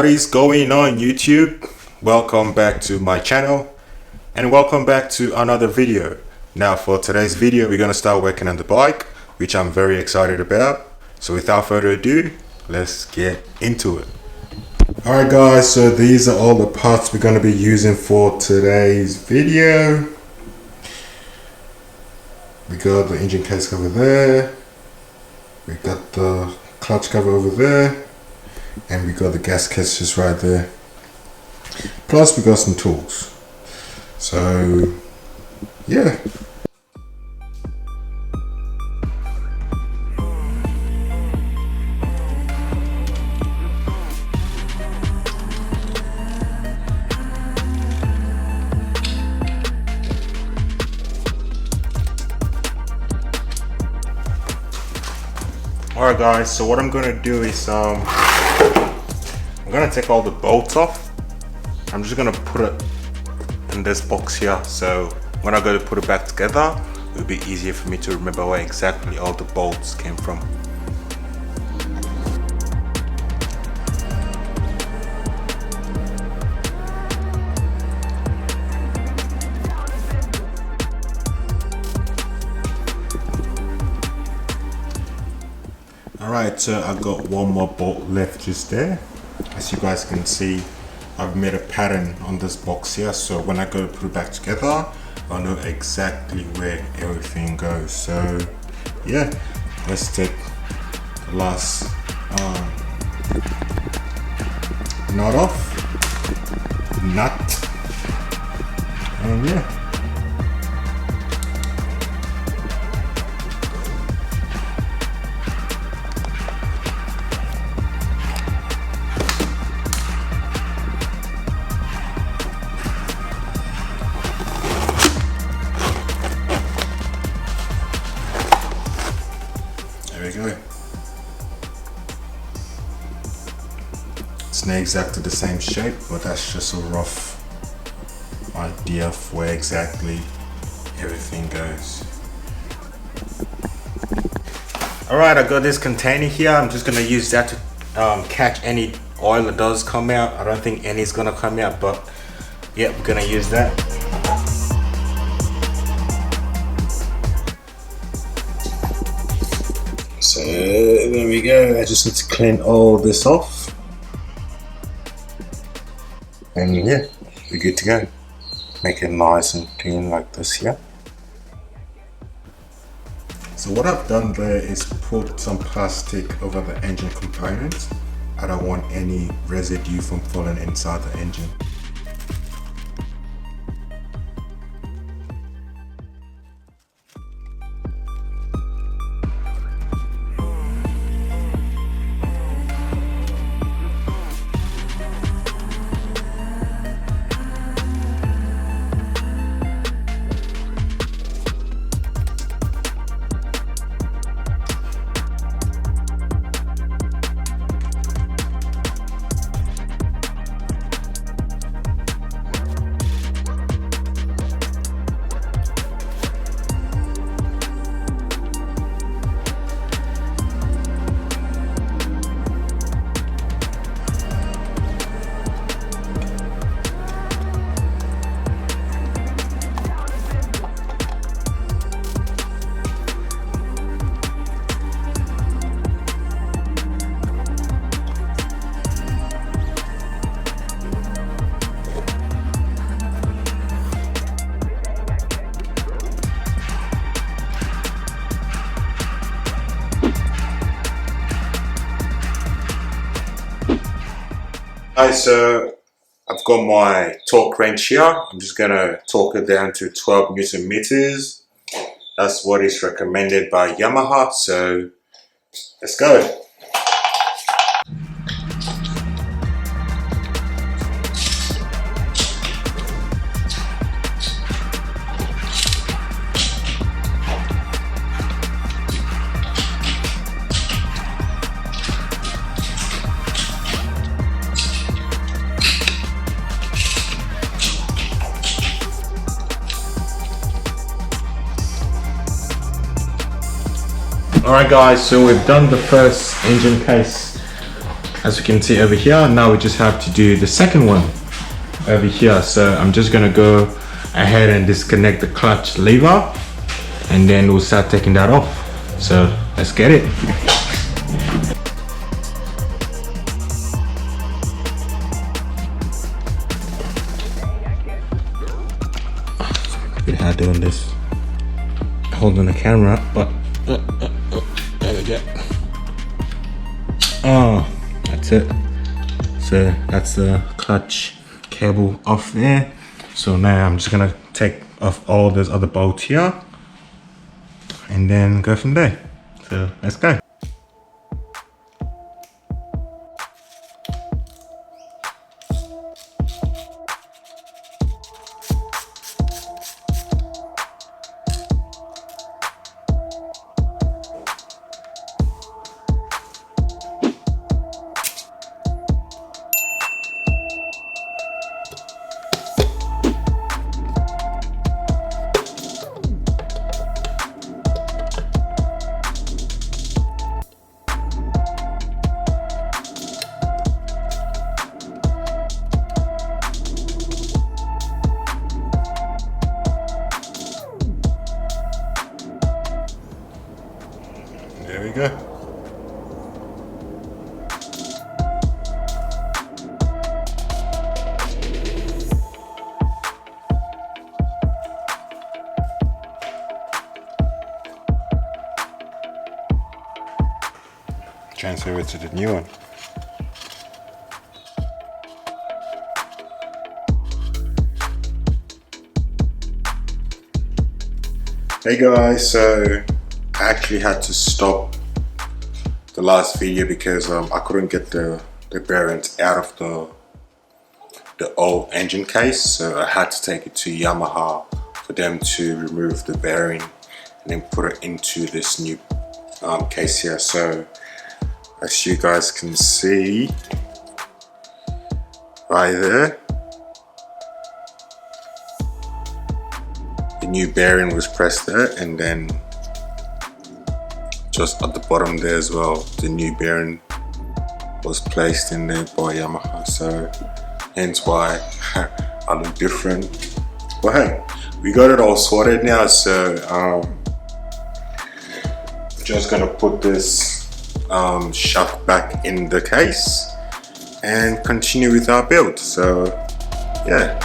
What is going on YouTube? Welcome back to my channel and welcome back to another video. Now for today's video we're going to start working on the bike, which I'm very excited about. So without further ado, let's get into it. Alright guys, so these are all the parts we're going to be using for today's video. We got the engine case cover there, we got the clutch cover over there, and we got the gas case just right there. Plus we got some tools. So yeah. Alright guys, so what I'm gonna do is I'm gonna take all the bolts off. I'm just gonna put it in this box here, so when I go to put it back together it'll be easier for me to remember where exactly all the bolts came from. Alright, so I got one more bolt left just there. As you guys can see, I've made a pattern on this box here, so when I go to put it back together I'll know exactly where everything goes. So yeah, let's take the last nut off, and yeah. There we go. It's not exactly the same shape, but that's just a rough idea of where exactly everything goes. Alright, I got this container here. I'm just gonna use that to catch any oil that does come out. I don't think any's gonna come out, but yeah, we're gonna use that. So there we go. I just need to clean all this off, and yeah, we're good to go. Make it nice and clean like this here. So what I've done there is put some plastic over the engine components. I don't want any residue from falling inside the engine. Alright, so I've got my torque wrench here. I'm just gonna torque it down to 12 Newton meters. That's what is recommended by Yamaha, so let's go. Alright guys, so we've done the first engine case as you can see over here. Now we just have to do the second one over here. So I'm just gonna go ahead and disconnect the clutch lever, and then we'll start taking that off. So let's get it. How doing this, holding the camera, but there we go. Oh, that's it. So that's the clutch cable off there. So now I'm just gonna take off all those other bolts here and then go from there. So let's go. There we go. Transfer it to the new one. Hey guys, so I actually had to stop the last video because I couldn't get the bearings out of the old engine case, so I had to take it to Yamaha for them to remove the bearing and then put it into this new case here. So as you guys can see right there, the new bearing was pressed there, and then just at the bottom there as well, the new bearing was placed in there by Yamaha, so hence why I look different. But hey, we got it all sorted now, so just gonna put this shaft back in the case and continue with our build. So yeah.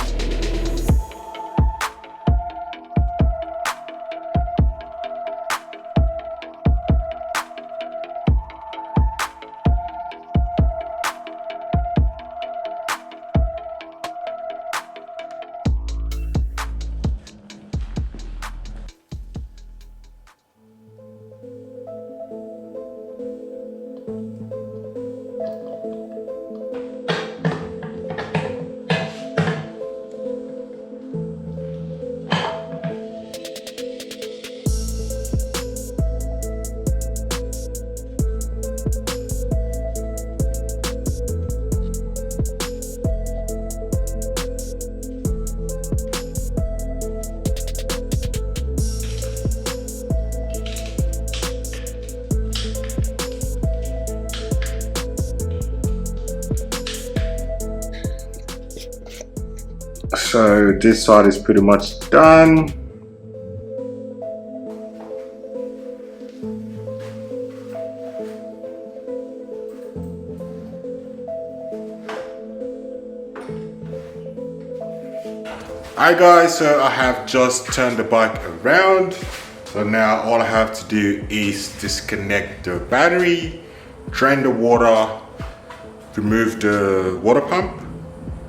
So this side is pretty much done. Alright guys, so I have just turned the bike around. So now all I have to do is disconnect the battery, drain the water, remove the water pump,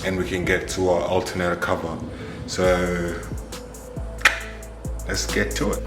and we can get to our alternator cover. So let's get to it.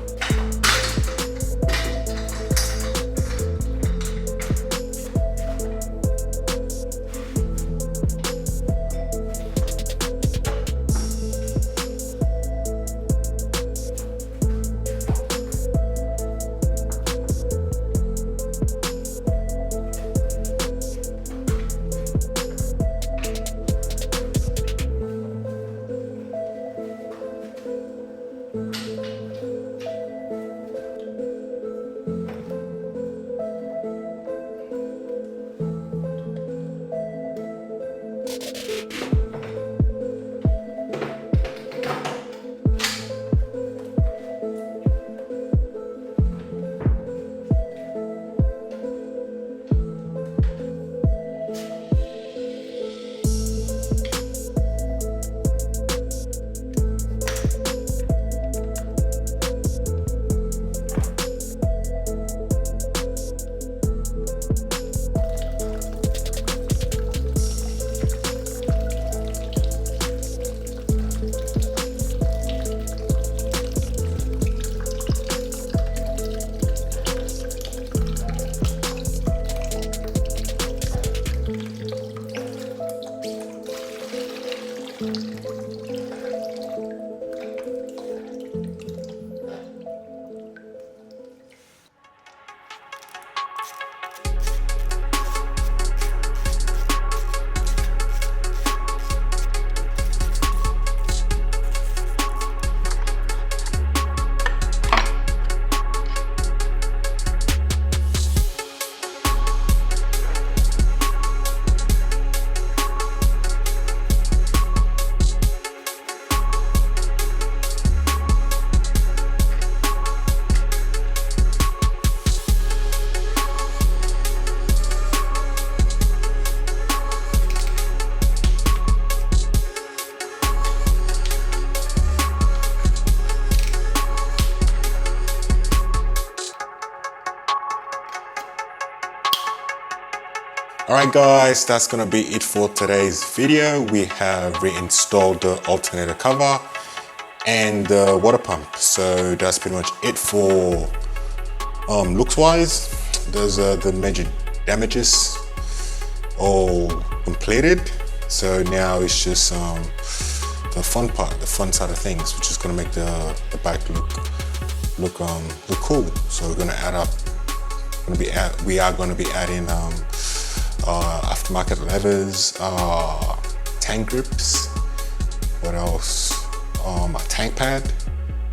Alright guys, that's gonna be it for today's video. We have reinstalled the alternator cover and the water pump. So that's pretty much it for looks wise. Those are the major damages all completed. So now it's just the fun part, the fun side of things, which is gonna make the bike look cool. So we're gonna add up. We are gonna be adding aftermarket levers, tank grips, what else, a tank pad,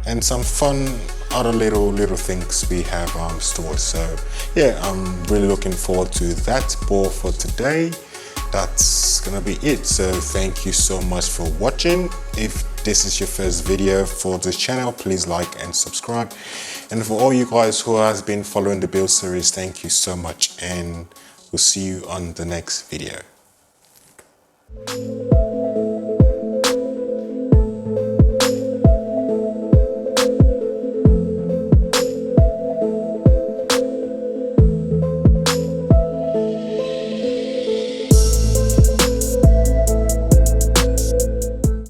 and some fun other little things we have stored. So yeah, I'm really looking forward to that. But for today, that's gonna be it. So thank you so much for watching. If this is your first video for this channel, please like and subscribe. And for all you guys who has been following the build series, thank you so much, and we'll see you on the next video.